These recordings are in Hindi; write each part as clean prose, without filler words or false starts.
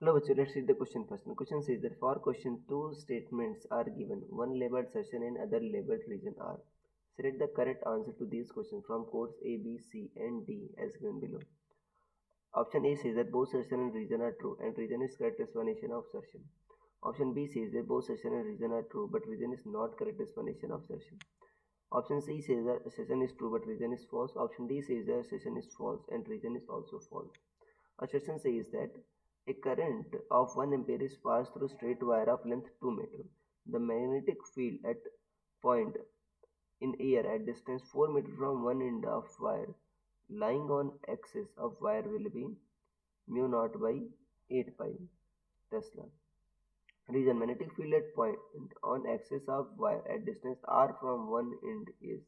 Hello, bachcho, let's read the question first. The question says that for question two statements are given, one labeled session and other labeled region R. Select the correct answer to these questions from codes A, B, C, and D as given below. Option A says that both session and region are true and region is correct explanation of session. Option B says that both session and region are true but region is not correct explanation of session. Option C says that session is true but region is false. Option D says that session is false and region is also false. Assertion says that a current of 1 ampere is passed through straight wire of length 2 meter. The magnetic field at point in air at distance 4 meter from one end of wire lying on axis of wire will be mu naught by 8 pi Tesla. Reason magnetic field at point on axis of wire at distance r from one end is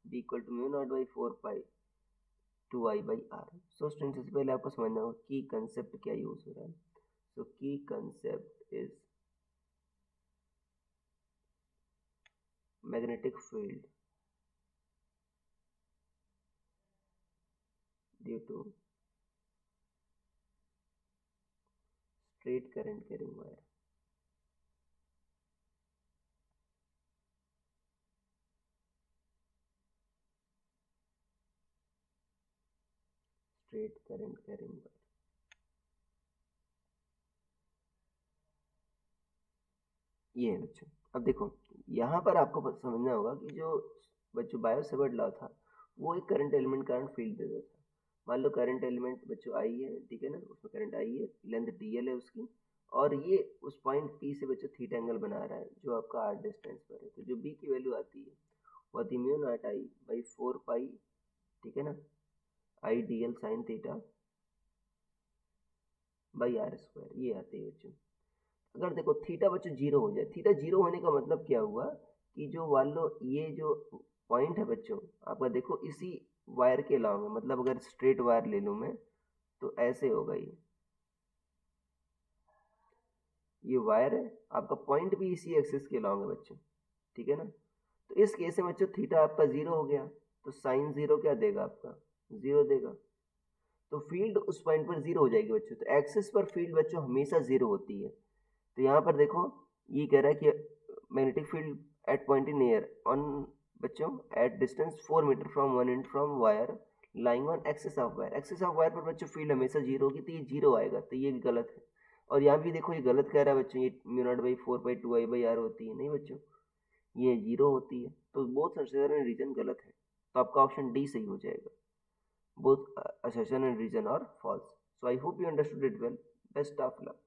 b equal to mu naught by 4 pi 2i by r. So students सबसे पहले आपको समझना होगा की कंसेप्ट क्या यूज हो रहा है. सो की concept is magnetic field due to straight current carrying wire. Straight current carrying wire. ये है बच्चों. अब देखो यहाँ पर आपको समझना होगा कि जो बच्चों बायो सेवर्ट लॉ था वो एक करंट एलिमेंट करंट फील्ड देता था. मान लो करंट एलिमेंट बच्चों आई है, ठीक है ना, उसमें करंट आई है, लेंथ dl है उसकी, और ये उस पॉइंट P से बच्चों थीटा एंगल बना रहा है जो आपका r डिस्टेंस पर है. तो जो B की वैल्यू आती है वो आती म्यू नॉट आई बाई 4 पाई, ठीक है ना, आई dl sine theta by r square, ये आती है बच्चों. अगर देखो थीटा बच्चों जीरो हो जाए, थीटा जीरो होने का मतलब क्या हुआ कि जो मान लो ये जो पॉइंट है बच्चों आपका, देखो इसी वायर के अलावा, मतलब अगर स्ट्रेट वायर ले लूँ मैं तो ऐसे होगा ये वायर है आपका, पॉइंट भी इसी एक्सिस के अलावा बच्चों, ठीक है ना. तो इस केस में बच्चों थीटा आपका जीरो हो गया तो साइन जीरो क्या देगा आपका, जीरो देगा. तो फील्ड उस पॉइंट पर जीरो हो जाएगी बच्चों. तो एक्सिस पर फील्ड बच्चों हमेशा जीरो होती है. तो यहाँ पर देखो ये कह रहा है कि magnetic field at point in air on बच्चों at distance 4 metre from one and from wire lying on axis of wire. Axis of wire पर बच्चों फील्ड हमेशा जीरो होगी, तो ये जीरो आएगा, तो ये गलत है. और यहाँ भी देखो ये गलत कह रहा है बच्चों, ये mu naught by 4 by 2 I by R होती है, नहीं बच्चों, ये जीरो होती है. तो बोथ असर्शन एंड रीजन गलत है, तो आपका ऑप्शन डी सही हो जाएगा. Both assertion and reason are false. So I hope you understood it well. Best of luck.